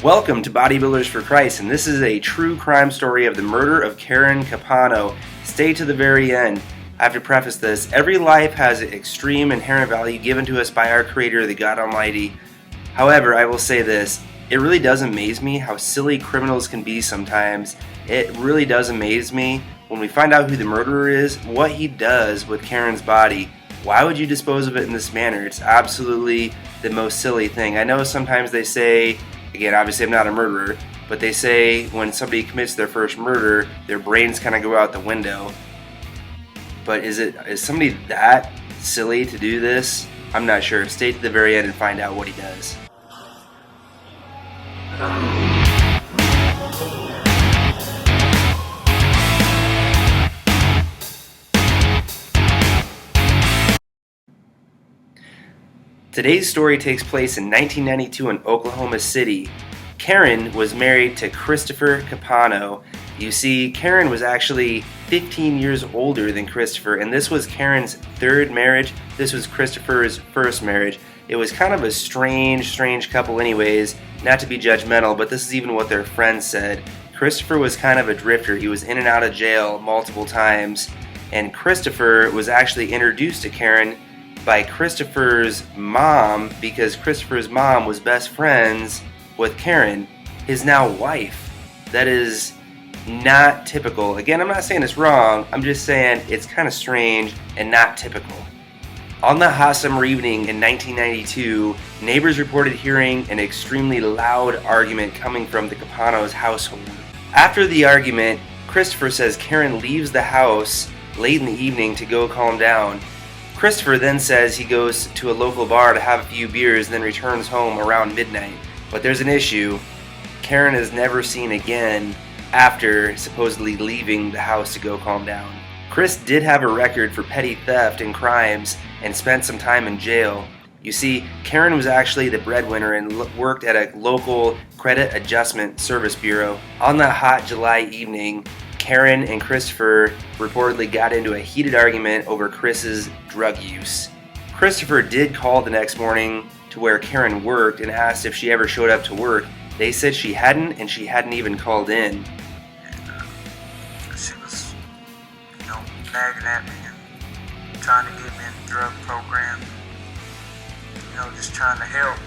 Welcome to Bodybuilders for Christ, and this is a true crime story of the murder of Caren Compano. Stay to the very end. I have to preface this. Every life has extreme inherent value given to us by our Creator, the God Almighty. However, I will say this. It really does amaze me how silly criminals can be sometimes. It really does amaze me when we find out who the murderer is, what he does with Caren's body. Why would you dispose of it in this manner? It's absolutely the most silly thing. I know sometimes they say, again, obviously I'm not a murderer, but they say when somebody commits their first murder, their brains kind of go out the window. But is somebody that silly to do this? I'm not sure. Stay to the very end and find out what he does. Today's story takes place in 1992 in Oklahoma City. Caren was married to Christopher Compano. You see, Caren was actually 15 years older than Christopher, and this was Caren's third marriage. This was Christopher's first marriage. It was kind of a strange couple anyways, not to be judgmental, but this is even what their friends said. Christopher was kind of a drifter. He was in and out of jail multiple times, and Christopher was actually introduced to Caren by Christopher's mom, because Christopher's mom was best friends with Caren, his now wife. That is not typical. Again, I'm not saying it's wrong, I'm just saying it's kind of strange and not typical. On that hot summer evening in 1992, neighbors reported hearing an extremely loud argument coming from the Compano's household. After the argument, Christopher says Caren leaves the house late in the evening to go calm down. Christopher then says he goes to a local bar to have a few beers and then returns home around midnight. But there's an issue. Caren is never seen again after supposedly leaving the house to go calm down. Chris did have a record for petty theft and crimes and spent some time in jail. You see, Caren was actually the breadwinner and worked at a local credit adjustment service bureau. On that hot July evening, Caren and Christopher reportedly got into a heated argument over Chris's drug use. Christopher did call the next morning to where Caren worked and asked if she ever showed up to work. They said she hadn't, and she hadn't even called in. She was, nagging at me and trying to get me in the drug program. Just trying to help.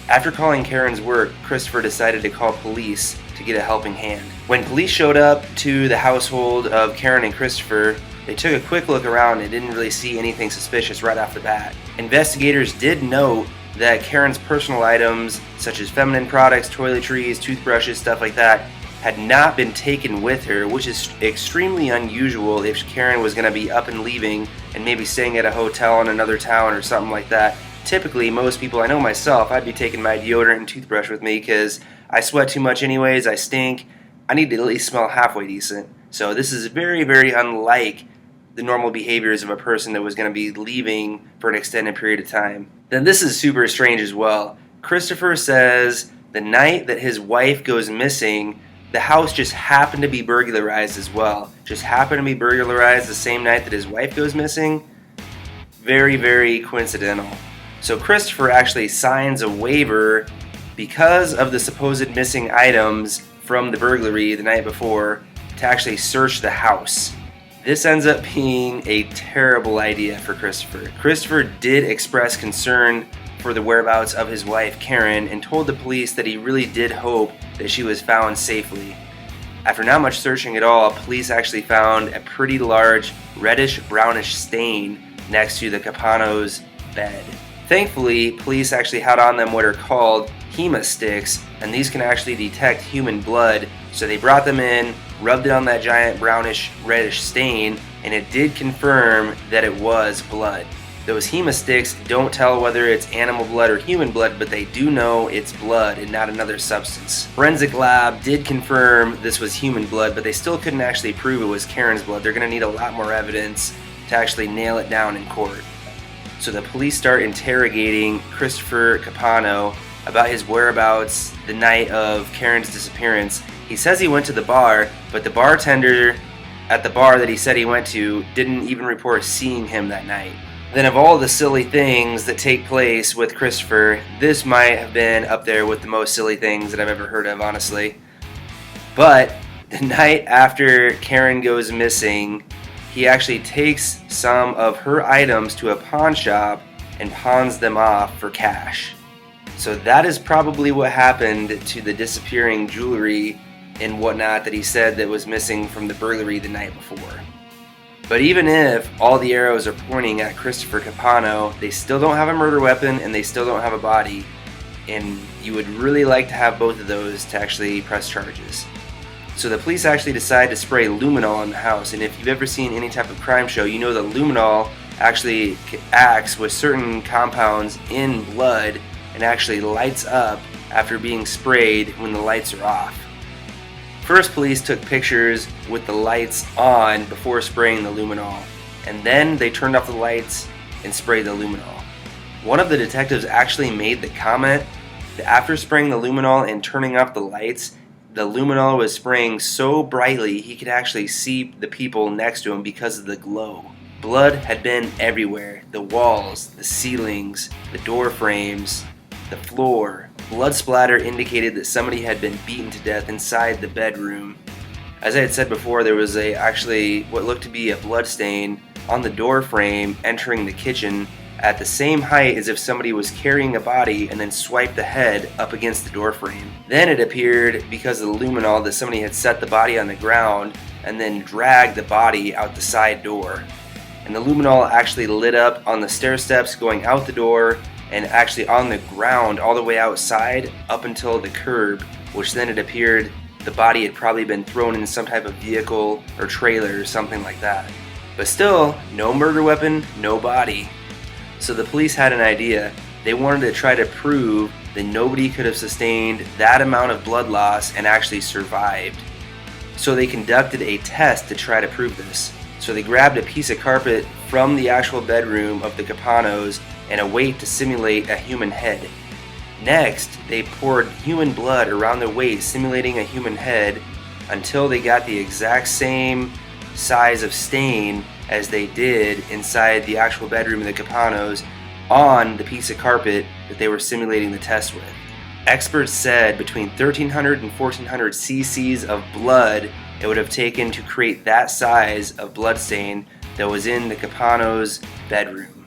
After calling Caren's work, Christopher decided to call police to get a helping hand. When police showed up to the household of Caren and Christopher, they took a quick look around and didn't really see anything suspicious right off the bat. Investigators did note that Caren's personal items, such as feminine products, toiletries, toothbrushes, stuff like that, had not been taken with her, which is extremely unusual if Caren was going to be up and leaving and maybe staying at a hotel in another town or something like that. Typically, most people, I know myself, I'd be taking my deodorant and toothbrush with me because I sweat too much anyways, I stink, I need to at least smell halfway decent. So this is very, very unlike the normal behaviors of a person that was going to be leaving for an extended period of time. Then this is super strange as well. Christopher says the night that his wife goes missing, the house just happened to be burglarized as well. Just happened to be burglarized the same night that his wife goes missing. Very, very coincidental. So Christopher actually signs a waiver because of the supposed missing items from the burglary the night before to actually search the house. This ends up being a terrible idea for Christopher. Christopher did express concern for the whereabouts of his wife, Caren, and told the police that he really did hope that she was found safely. After not much searching at all, police actually found a pretty large reddish-brownish stain next to the Compano's bed. Thankfully, police actually had on them what are called hema sticks, and these can actually detect human blood, so they brought them in, rubbed it on that giant brownish reddish stain, and it did confirm that it was blood. Those hema sticks don't tell whether it's animal blood or human blood, but they do know it's blood and not another substance. Forensic lab did confirm this was human blood, but they still couldn't actually prove it was Caren's blood. They're going to need a lot more evidence to actually nail it down in court. So the police start interrogating Christopher Compano about his whereabouts the night of Caren's disappearance. He says he went to the bar, but the bartender at the bar that he said he went to didn't even report seeing him that night. Then of all the silly things that take place with Christopher, this might have been up there with the most silly things that I've ever heard of, honestly. But the night after Caren goes missing, he actually takes some of her items to a pawn shop and pawns them off for cash. So that is probably what happened to the disappearing jewelry and whatnot that he said that was missing from the burglary the night before. But even if all the arrows are pointing at Christopher Compano, they still don't have a murder weapon and they still don't have a body. And you would really like to have both of those to actually press charges. So the police actually decide to spray luminol in the house. And if you've ever seen any type of crime show, you know that luminol actually acts with certain compounds in blood and actually lights up after being sprayed when the lights are off. First, police took pictures with the lights on before spraying the luminol, and then they turned off the lights and sprayed the luminol. One of the detectives actually made the comment that after spraying the luminol and turning off the lights, the luminol was spraying so brightly he could actually see the people next to him because of the glow. Blood had been everywhere. The walls, the ceilings, the door frames, the floor. Blood splatter indicated that somebody had been beaten to death inside the bedroom. As I had said before, there was actually what looked to be a blood stain on the door frame entering the kitchen at the same height as if somebody was carrying a body and then swiped the head up against the door frame. Then it appeared, because of the luminol, that somebody had set the body on the ground and then dragged the body out the side door. And the luminol actually lit up on the stair steps going out the door and actually on the ground all the way outside up until the curb, which then it appeared the body had probably been thrown in some type of vehicle or trailer or something like that. But still, no murder weapon, no body. So the police had an idea. They wanted to try to prove that nobody could have sustained that amount of blood loss and actually survived. So they conducted a test to try to prove this. So they grabbed a piece of carpet from the actual bedroom of the Companos and a weight to simulate a human head. Next, they poured human blood around their waist, simulating a human head, until they got the exact same size of stain as they did inside the actual bedroom of the Companos on the piece of carpet that they were simulating the test with. Experts said between 1,300 and 1,400 cc's of blood it would have taken to create that size of blood stain that was in the Companos' bedroom.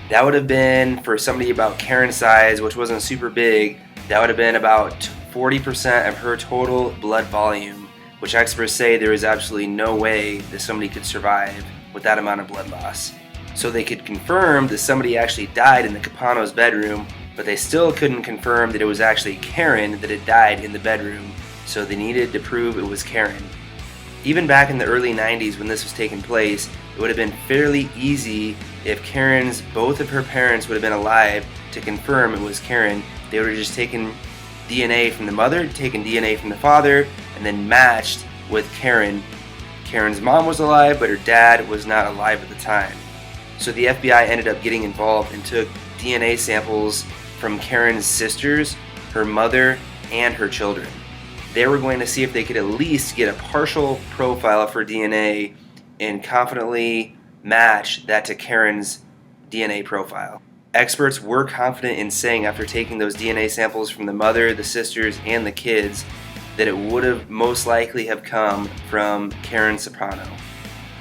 That would have been, for somebody about Caren's size, which wasn't super big, that would have been about 40% of her total blood volume, which experts say there is absolutely no way that somebody could survive with that amount of blood loss. So they could confirm that somebody actually died in the Companos' bedroom, but they still couldn't confirm that it was actually Caren that had died in the bedroom, so they needed to prove it was Caren. Even back in the early 90s when this was taking place, it would have been fairly easy if both of her parents would have been alive to confirm it was Caren. They would have just taken DNA from the mother, taken DNA from the father, and then matched with Caren. Caren's mom was alive, but her dad was not alive at the time. So the FBI ended up getting involved and took DNA samples from Caren's sisters, her mother, and her children. They were going to see if they could at least get a partial profile for DNA and confidently match that to Caren's DNA profile. Experts were confident in saying, after taking those DNA samples from the mother, the sisters, and the kids, that it would have most likely have come from Caren Soprano.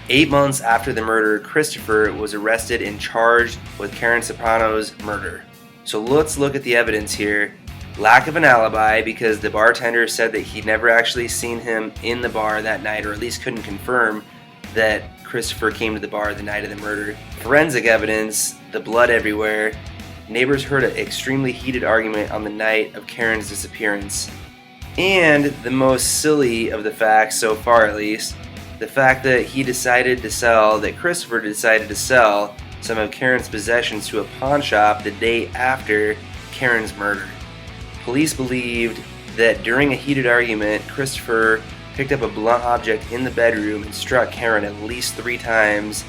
8 months after the murder, Christopher was arrested and charged with Caren Soprano's murder. So let's look at the evidence here. Lack of an alibi, because the bartender said that he'd never actually seen him in the bar that night, or at least couldn't confirm that Christopher came to the bar the night of the murder. Forensic evidence, the blood everywhere. Neighbors heard an extremely heated argument on the night of Caren's disappearance. And the most silly of the facts, so far at least, the fact that Christopher decided to sell some of Caren's possessions to a pawn shop the day after Caren's murder. Police believed that during a heated argument, Christopher picked up a blunt object in the bedroom and struck Caren at least 3 times.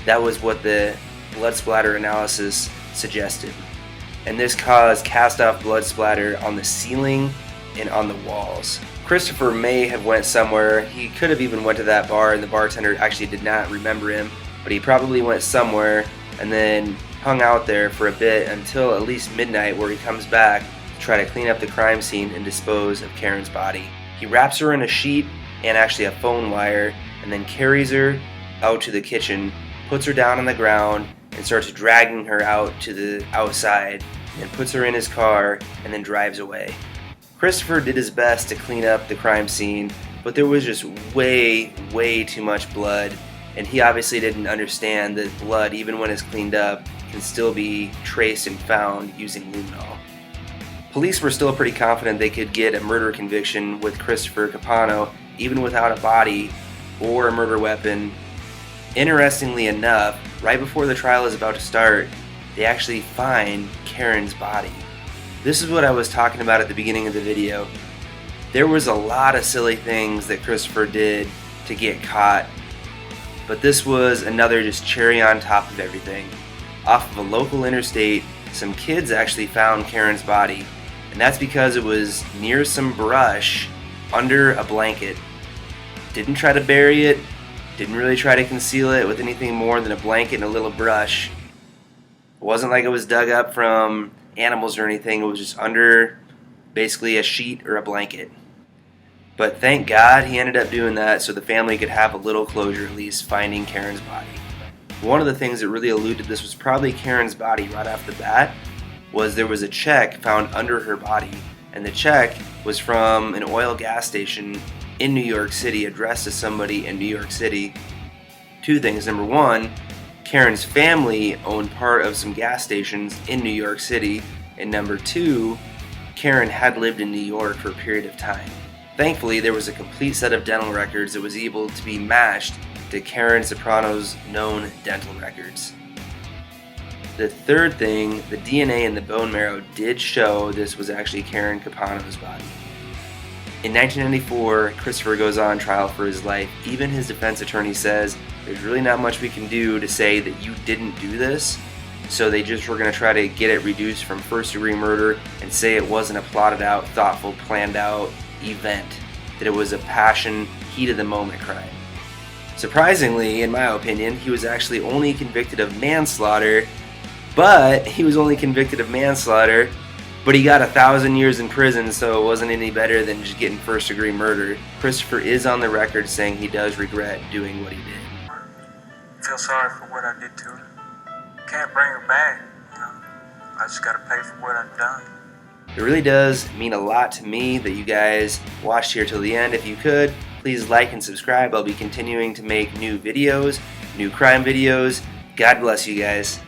That was what the blood splatter analysis suggested. And this caused cast-off blood splatter on the ceiling and on the walls. Christopher may have went somewhere. He could have even went to that bar and the bartender actually did not remember him, but he probably went somewhere and then hung out there for a bit until at least midnight, where he comes back to try to clean up the crime scene and dispose of Caren's body. He wraps her in a sheet and actually a phone wire, and then carries her out to the kitchen, puts her down on the ground, and starts dragging her out to the outside, and puts her in his car and then drives away. Christopher did his best to clean up the crime scene, but there was just way too much blood, and he obviously didn't understand that blood, even when it's cleaned up, can still be traced and found using luminol. Police were still pretty confident they could get a murder conviction with Christopher Compano, even without a body or a murder weapon. Interestingly enough, right before the trial is about to start, they actually find Caren's body. This is what I was talking about at the beginning of the video. There was a lot of silly things that Christopher did to get caught, but this was another just cherry on top of everything. Off of a local interstate, some kids actually found Caren's body, and that's because it was near some brush under a blanket. Didn't try to bury it, didn't really try to conceal it with anything more than a blanket and a little brush. It wasn't like it was dug up from animals or anything, it was just under basically a sheet or a blanket. But thank God he ended up doing that so the family could have a little closure, at least finding Caren's body. One of the things that really alluded this was probably Caren's body right off the bat was there was a check found under her body, and the check was from an oil gas station in New York City addressed to somebody in New York City. Two things. Number one, Caren's family owned part of some gas stations in New York City, and number two, Caren had lived in New York for a period of time. Thankfully, there was a complete set of dental records that was able to be matched to Caren Soprano's known dental records. The third thing, the DNA in the bone marrow did show this was actually Caren Compano's body. In 1994, Christopher goes on trial for his life. Even his defense attorney says, there's really not much we can do to say that you didn't do this, so they just were going to try to get it reduced from first-degree murder and say it wasn't a plotted out, thoughtful, planned out event, that it was a passion, heat-of-the-moment crime. Surprisingly, in my opinion, he was actually only convicted of manslaughter, but he got 1,000 years in prison, so it wasn't any better than just getting first-degree murder. Christopher is on the record saying he does regret doing what he did. I feel sorry for what I did to her. Can't bring her back, you know. I just gotta pay for what I've done. It really does mean a lot to me that you guys watched here till the end. If you could, please like and subscribe. I'll be continuing to make new videos, new crime videos. God bless you guys.